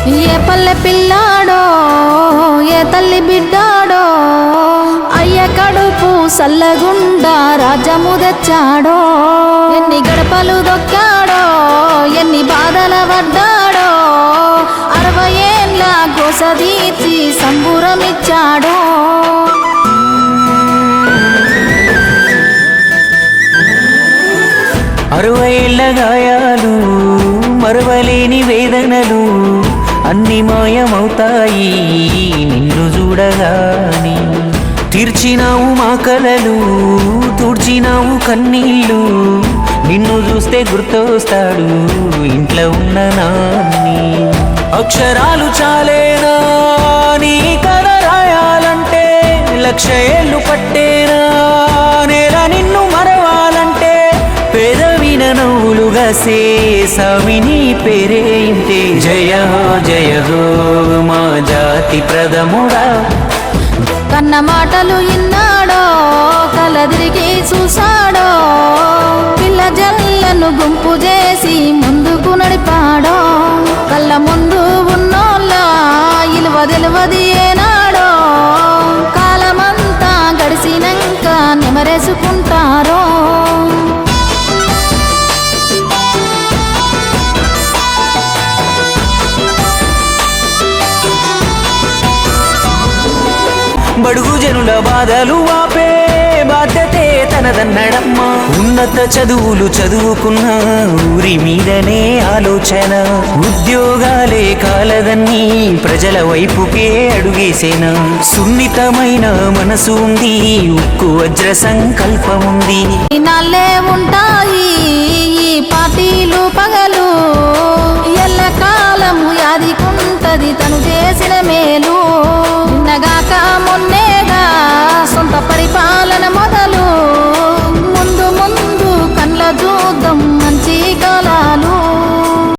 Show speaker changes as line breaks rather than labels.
ఏ పల్లె పిల్లాడో ఏ తల్లి బిడ్డాడో అయ్య కడుపు సల్లగుండా రాజ్యము తెచ్చాడో ఎన్ని గడపలు దొక్కాడో ఎన్ని బాధల పడ్డాడో 60 ఏళ్ళ గోస తీర్చి సంబురమిచ్చాడో
60 ఏళ్ళ గాయాలు మరవలేని వేదనలు అన్ని మాయమవుతాయి నిన్ను చూడగాని తీర్చినావు మా కలలు తుడిచినావు కన్నీళ్ళు నిన్ను చూస్తే గుర్తొస్తాడు ఇంట్లో ఉన్న నాన్ని అక్షరాలు చాలేనా నీ కథ రాయాలంటే 1,00,000 ఏళ్ళు పట్టేనా నేల నిన్ను మరవాలంటే పేదవిన నవ్వులుగా సేసావిని పేరే ఇంతే జయ హో మా జాతి ప్రథముడా
కన్న మాటలు ఇన్నాడో కలదిరిగి చూసాడో పిల్ల జల్లను గుంపు చేసి ముందుకు నడిపాడో కళ్ళ ముందు ఉన్నోళ్ళ ఇలువ తెలువది ఏనాడో కాలమంతా గడిసినాక నిమరేసుకుంటారో
బడుగు జనుల బాధలు ఆపే బాధ్యతే తనదన్నడమ్మా ఉన్నత చదువులు చదువుకున్న ఊరి మీదనే ఆలోచన ఉద్యోగాలే కాలదన్నీ ప్రజల వైపుకే అడుగేసేనా సున్నితమైన మనసు ఉంది ఉక్కు వజ్ర సంకల్పముంది
నాళ్ళే ఉంటాయి ఈ పార్టీలు పగలు ఎల్ల కాలము యాదికుంటది తను చేసిన మేలు